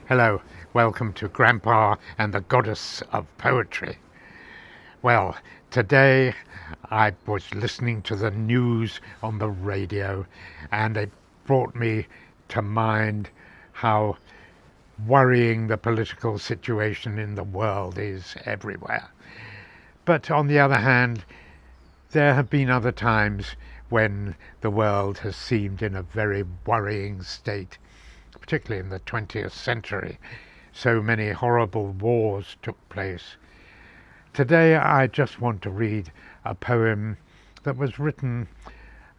Hello, welcome to Grandpa and the Goddess of Poetry. Well, today I was listening to the news on the radio and it brought me to mind how worrying the political situation in the world is everywhere. But on the other hand, there have been other times when the world has seemed in a very worrying state, particularly in the 20th century. So many horrible wars took place. Today I just want to read a poem that was written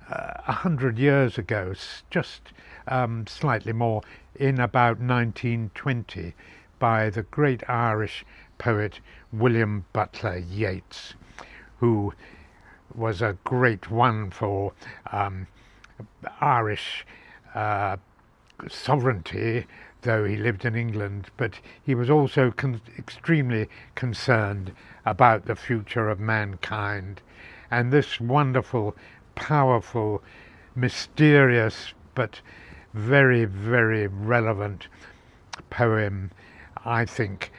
100 years ago, just slightly more, in about 1920 by the great Irish poet William Butler Yeats, who was a great one for Irish sovereignty, though he lived in England, but he was also extremely concerned about the future of mankind. And this wonderful, powerful, mysterious, but very, very relevant poem, I think,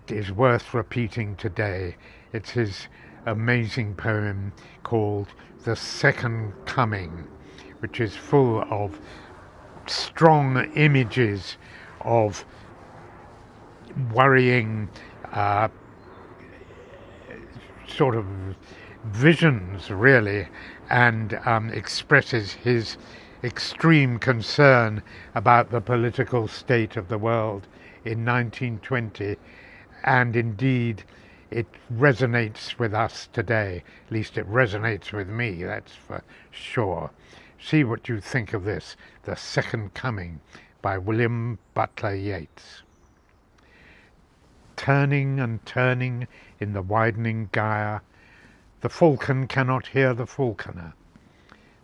is worth repeating today. It's his amazing poem called The Second Coming, which is full of strong images of worrying sort of visions, really, and expresses his extreme concern about the political state of the world in 1920, and indeed it resonates with us today. At least it resonates with me, that's for sure. See what you think of this, The Second Coming by William Butler Yeats. Turning and turning in the widening gyre, the falcon cannot hear the falconer.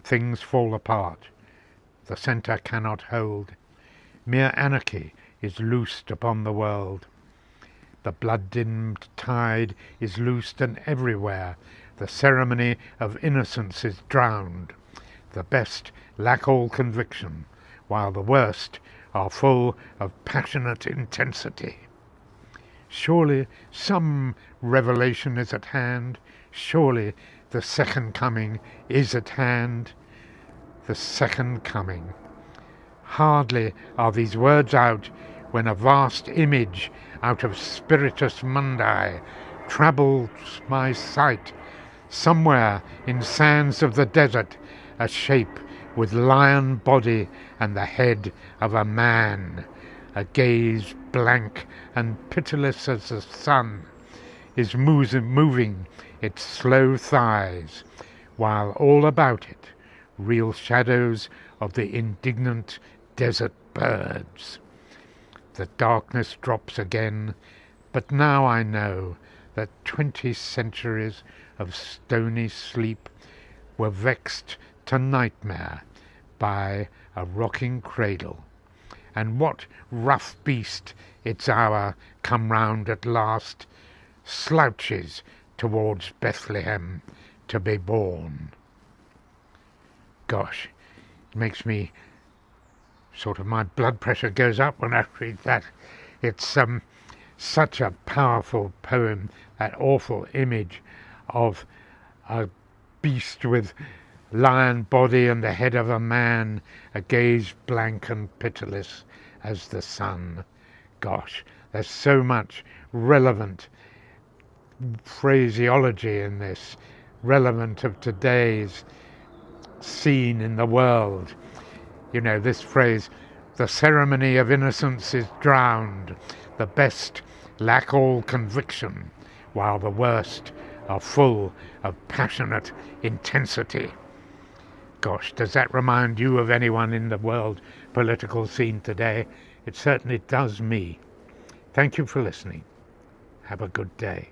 Things fall apart, the centre cannot hold. Mere anarchy is loosed upon the world. The blood-dimmed tide is loosed, and everywhere the ceremony of innocence is drowned. The best lack all conviction, while the worst are full of passionate intensity. Surely some revelation is at hand. Surely the second coming is at hand. The second coming. Hardly are these words out when a vast image out of spiritus mundi troubles my sight. Somewhere in sands of the desert, a shape with lion body and the head of a man, a gaze blank and pitiless as the sun, is moving its slow thighs, while all about it reel shadows of the indignant desert birds. The darkness drops again, but now I know that 20 centuries of stony sleep were vexed to nightmare by a rocking cradle. And what rough beast, its hour come round at last, slouches towards Bethlehem to be born? Gosh, it makes me my blood pressure goes up when I read that. It's such a powerful poem, that awful image of a beast with lion body and the head of a man, a gaze blank and pitiless as the sun. Gosh, there's so much relevant phraseology in this, relevant of today's scene in the world. You know, this phrase, the ceremony of innocence is drowned, the best lack all conviction, while the worst are full of passionate intensity. Gosh, does that remind you of anyone in the world political scene today? It certainly does me. Thank you for listening. Have a good day.